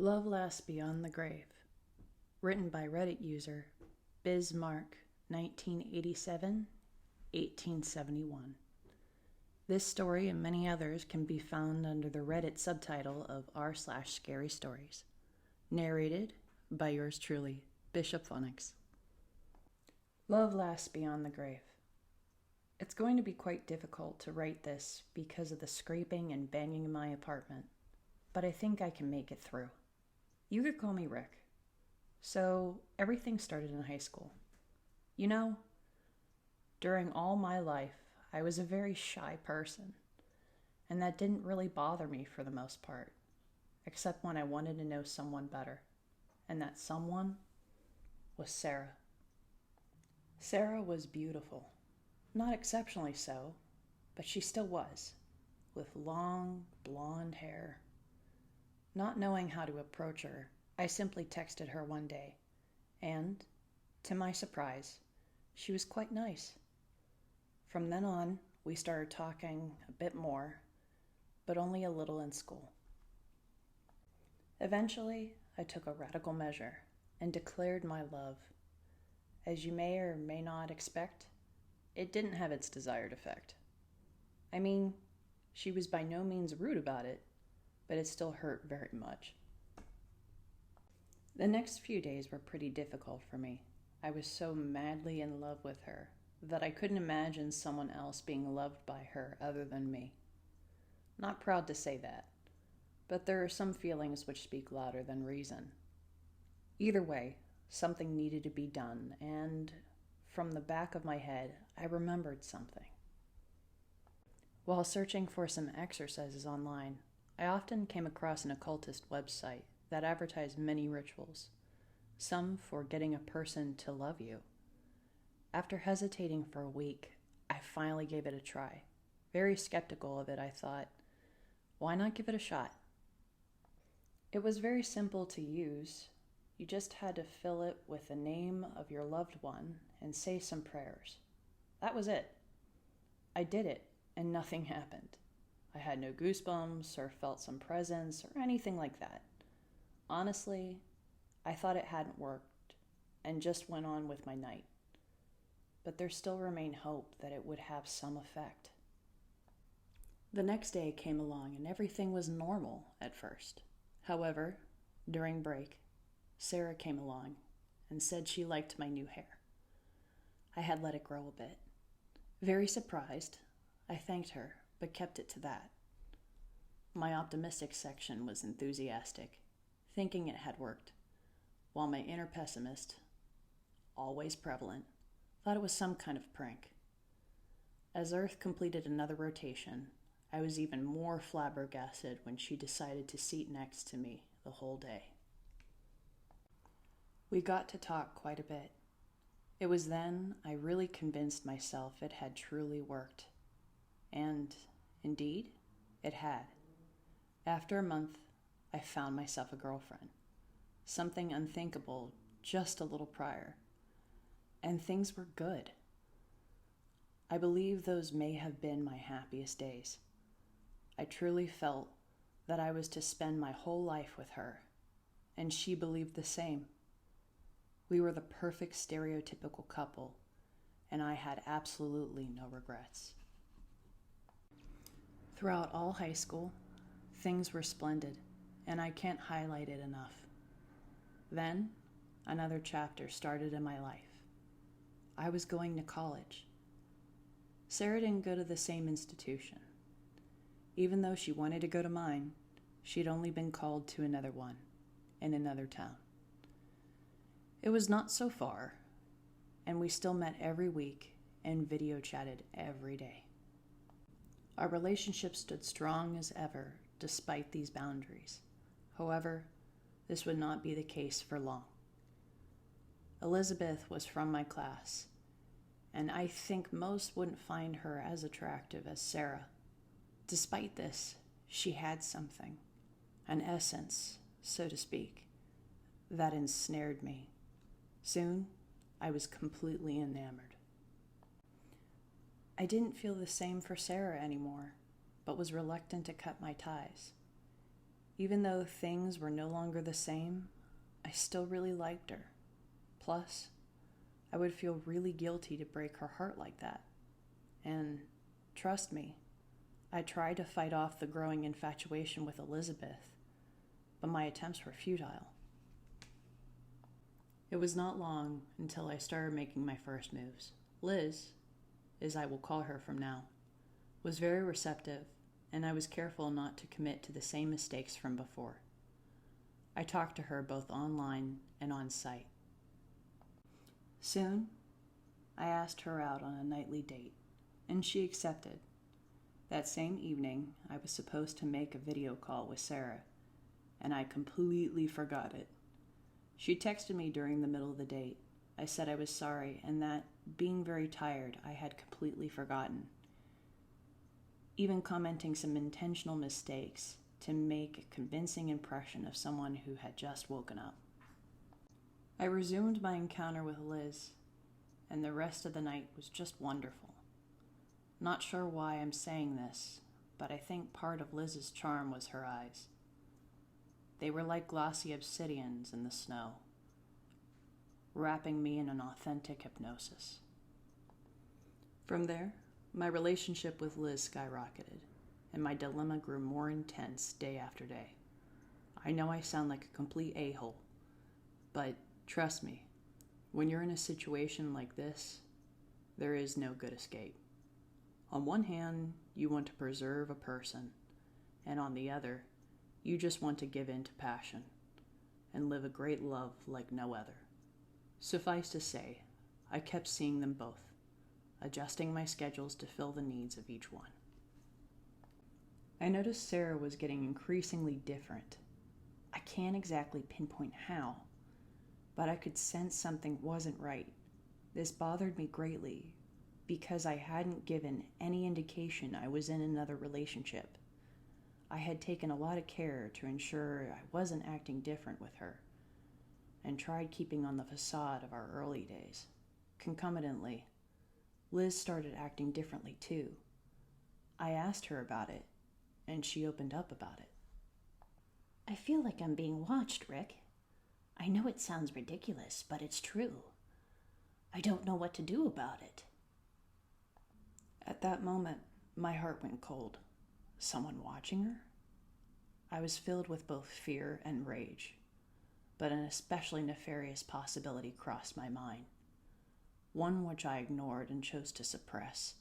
Love Lasts Beyond the Grave, written by Reddit user Bismarck 1987 1871. This story and many others can be found under the Reddit subtitle of r/ScaryStories. Narrated by yours truly, Bishop Phonics. Love Lasts Beyond the Grave. It's going to be quite difficult to write this because of the scraping and banging in my apartment, but I think I can make it through. You could call me Rick. So everything started in high school. You know, during all my life, I was a very shy person, and that didn't really bother me for the most part, except when I wanted to know someone better, and that someone was Sarah. Sarah was beautiful, not exceptionally so, but she still was, with long, blonde hair. Not knowing how to approach her, I simply texted her one day, and, to my surprise, she was quite nice. From then on, we started talking a bit more, but only a little in school. Eventually, I took a radical measure and declared my love. As you may or may not expect, it didn't have its desired effect. I mean, she was by no means rude about it, but it still hurt very much. The next few days were pretty difficult for me. I was so madly in love with her that I couldn't imagine someone else being loved by her other than me. Not proud to say that, but there are some feelings which speak louder than reason. Either way, something needed to be done, and from the back of my head, I remembered something. While searching for some exercises online, I often came across an occultist website that advertised many rituals, some for getting a person to love you. After hesitating for a week, I finally gave it a try. Very skeptical of it, I thought, why not give it a shot? It was very simple to use. You just had to fill it with the name of your loved one and say some prayers. That was it. I did it, and nothing happened. I had no goosebumps or felt some presence or anything like that. Honestly, I thought it hadn't worked and just went on with my night. But there still remained hope that it would have some effect. The next day came along and everything was normal at first. However, during break, Sarah came along and said she liked my new hair. I had let it grow a bit. Very surprised, I thanked her, but kept it to that. My optimistic section was enthusiastic, thinking it had worked, while my inner pessimist, always prevalent, thought it was some kind of prank. As Earth completed another rotation, I was even more flabbergasted when she decided to seat next to me the whole day. We got to talk quite a bit. It was then I really convinced myself it had truly worked. And, indeed, it had. After a month, I found myself a girlfriend. Something unthinkable just a little prior. And things were good. I believe those may have been my happiest days. I truly felt that I was to spend my whole life with her, and she believed the same. We were the perfect stereotypical couple, and I had absolutely no regrets. Throughout all high school, things were splendid, and I can't highlight it enough. Then, another chapter started in my life. I was going to college. Sarah didn't go to the same institution. Even though she wanted to go to mine, she'd only been called to another one, in another town. It was not so far, and we still met every week and video chatted every day. Our relationship stood strong as ever, despite these boundaries. However, this would not be the case for long. Elizabeth was from my class, and I think most wouldn't find her as attractive as Sarah. Despite this, she had something, an essence, so to speak, that ensnared me. Soon, I was completely enamored. I didn't feel the same for Sarah anymore, but was reluctant to cut my ties. Even though things were no longer the same, I still really liked her. Plus, I would feel really guilty to break her heart like that. And trust me, I tried to fight off the growing infatuation with Elizabeth, but my attempts were futile. It was not long until I started making my first moves. Liz, as I will call her from now, was very receptive, and I was careful not to commit to the same mistakes from before. I talked to her both online and on site. Soon, I asked her out on a nightly date, and she accepted. That same evening, I was supposed to make a video call with Sarah, and I completely forgot it. She texted me during the middle of the date. I said I was sorry, and that, being very tired, I had completely forgotten, even commenting some intentional mistakes to make a convincing impression of someone who had just woken up. I resumed my encounter with Liz, and the rest of the night was just wonderful. Not sure why I'm saying this, but I think part of Liz's charm was her eyes. They were like glossy obsidians in the snow, wrapping me in an authentic hypnosis. From there, my relationship with Liz skyrocketed, and my dilemma grew more intense day after day. I know I sound like a complete a-hole, but trust me, when you're in a situation like this, there is no good escape. On one hand, you want to preserve a person, and on the other, you just want to give in to passion and live a great love like no other. Suffice to say, I kept seeing them both, adjusting my schedules to fill the needs of each one. I noticed Sarah was getting increasingly different. I can't exactly pinpoint how, but I could sense something wasn't right. This bothered me greatly because I hadn't given any indication I was in another relationship. I had taken a lot of care to ensure I wasn't acting different with her, and tried keeping on the facade of our early days. Concomitantly, Liz started acting differently too. I asked her about it, and she opened up about it. I feel like I'm being watched, Rick. I know it sounds ridiculous, but it's true. I don't know what to do about it. At that moment, my heart went cold. Someone watching her? I was filled with both fear and rage, but an especially nefarious possibility crossed my mind, one which I ignored and chose to suppress.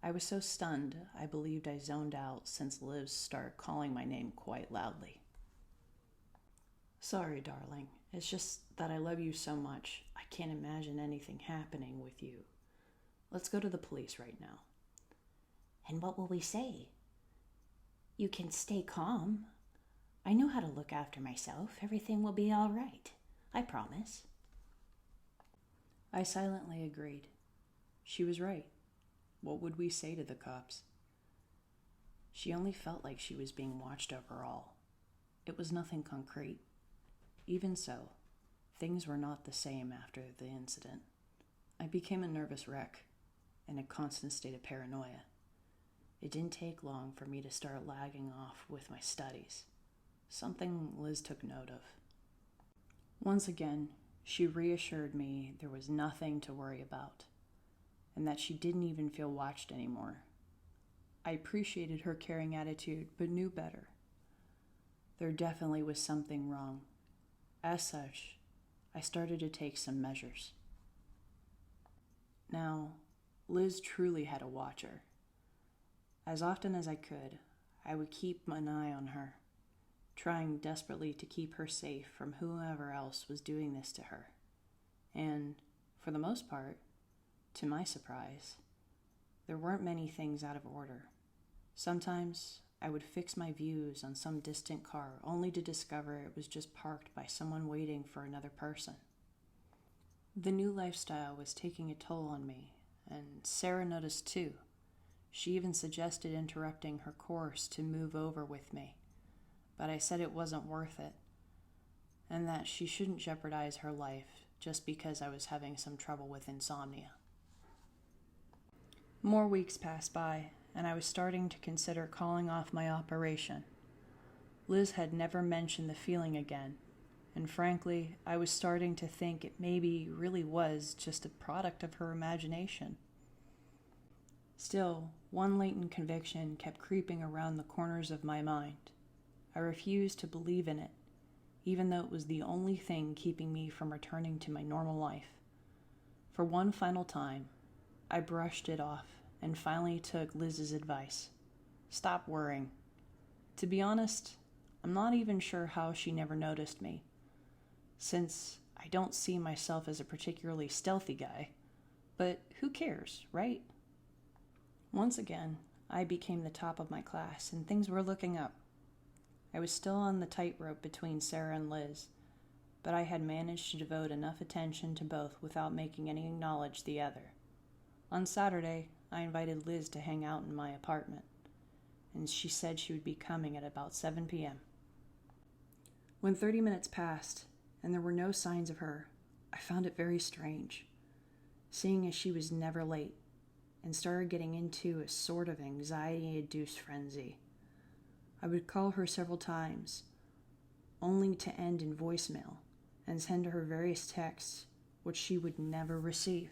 I was so stunned, I believed I zoned out since Liz started calling my name quite loudly. Sorry, darling. It's just that I love you so much, I can't imagine anything happening with you. Let's go to the police right now. And what will we say? You can stay calm. I know how to look after myself. Everything will be all right. I promise. I silently agreed. She was right. What would we say to the cops? She only felt like she was being watched overall. It was nothing concrete. Even so, things were not the same after the incident. I became a nervous wreck, in a constant state of paranoia. It didn't take long for me to start lagging off with my studies, something Liz took note of. Once again, she reassured me there was nothing to worry about, and that she didn't even feel watched anymore. I appreciated her caring attitude, but knew better. There definitely was something wrong. As such, I started to take some measures. Now, Liz truly had a watcher. As often as I could, I would keep an eye on her, trying desperately to keep her safe from whoever else was doing this to her. And, for the most part, to my surprise, there weren't many things out of order. Sometimes I would fix my views on some distant car only to discover it was just parked by someone waiting for another person. The new lifestyle was taking a toll on me, and Sarah noticed too. She even suggested interrupting her course to move over with me, but I said it wasn't worth it, and that she shouldn't jeopardize her life just because I was having some trouble with insomnia. More weeks passed by, and I was starting to consider calling off my operation. Liz had never mentioned the feeling again, and frankly, I was starting to think it maybe really was just a product of her imagination. Still, one latent conviction kept creeping around the corners of my mind. I refused to believe in it, even though it was the only thing keeping me from returning to my normal life. For one final time, I brushed it off and finally took Liz's advice. Stop worrying. To be honest, I'm not even sure how she never noticed me, since I don't see myself as a particularly stealthy guy. But who cares, right? Once again, I became the top of my class, and things were looking up. I was still on the tightrope between Sarah and Liz, but I had managed to devote enough attention to both without making any acknowledge the other. On Saturday, I invited Liz to hang out in my apartment, and she said she would be coming at about 7 p.m. When 30 minutes passed, and there were no signs of her, I found it very strange, seeing as she was never late, and started getting into a sort of anxiety-induced frenzy. I would call her several times, only to end in voicemail, and send her various texts, which she would never receive.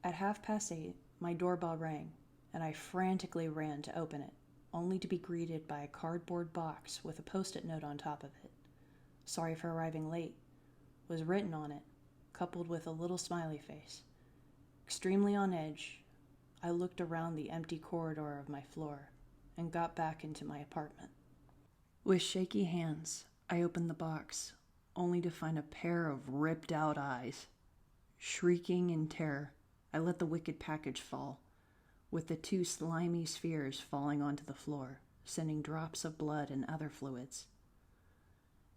At 8:30, my doorbell rang, and I frantically ran to open it, only to be greeted by a cardboard box with a post-it note on top of it. "Sorry for arriving late," was written on it, coupled with a little smiley face. Extremely on edge, I looked around the empty corridor of my floor and got back into my apartment. With shaky hands, I opened the box, only to find a pair of ripped-out eyes. Shrieking in terror, I let the wicked package fall, with the 2 slimy spheres falling onto the floor, sending drops of blood and other fluids.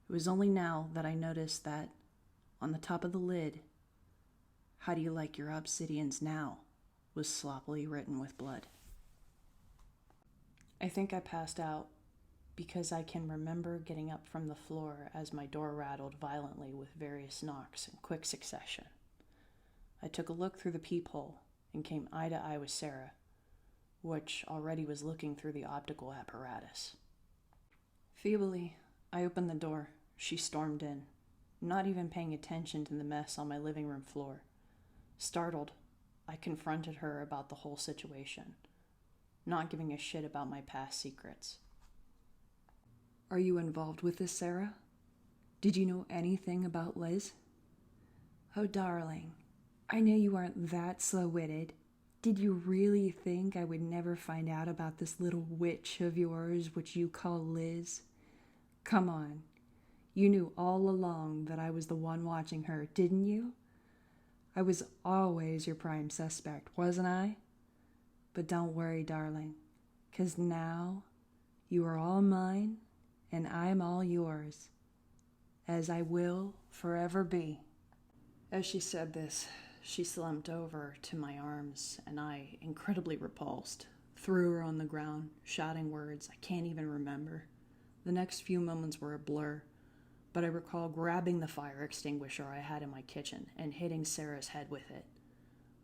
It was only now that I noticed that, on the top of the lid, "How do you like your obsidians now?" was sloppily written with blood. I think I passed out because I can remember getting up from the floor as my door rattled violently with various knocks in quick succession. I took a look through the peephole and came eye to eye with Sarah, which already was looking through the optical apparatus. Feebly, I opened the door. She stormed in, not even paying attention to the mess on my living room floor. Startled, I confronted her about the whole situation, not giving a shit about my past secrets. "Are you involved with this, Sarah? Did you know anything about Liz?" "Oh, darling, I knew you weren't that slow-witted. Did you really think I would never find out about this little witch of yours which you call Liz? Come on. You knew all along that I was the one watching her, didn't you? I was always your prime suspect, wasn't I? But don't worry, darling, 'cause now you are all mine and I'm all yours, as I will forever be." As she said this, she slumped over to my arms, and I, incredibly repulsed, threw her on the ground, shouting words I can't even remember. The next few moments were a blur, but I recall grabbing the fire extinguisher I had in my kitchen and hitting Sarah's head with it.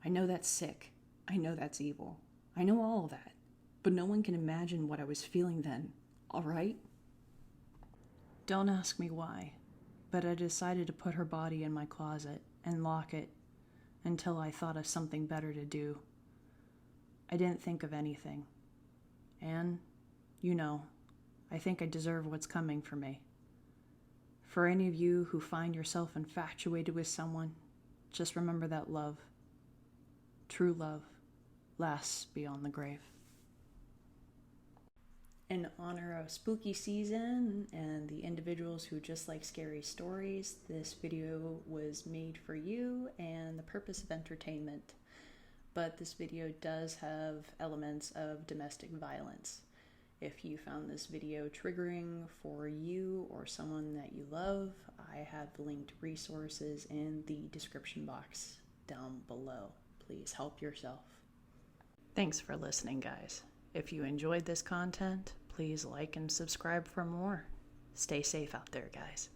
I know that's sick. I know that's evil. I know all of that. But no one can imagine what I was feeling then, all right? Don't ask me why, but I decided to put her body in my closet and lock it until I thought of something better to do. I didn't think of anything. And, I think I deserve what's coming for me. For any of you who find yourself infatuated with someone, just remember that love, true love, lasts beyond the grave. In honor of spooky season and the individuals who just like scary stories, this video was made for you and the purpose of entertainment. But this video does have elements of domestic violence. If you found this video triggering for you or someone that you love, I have linked resources in the description box down below. Please help yourself. Thanks for listening, guys. If you enjoyed this content, please like and subscribe for more. Stay safe out there, guys.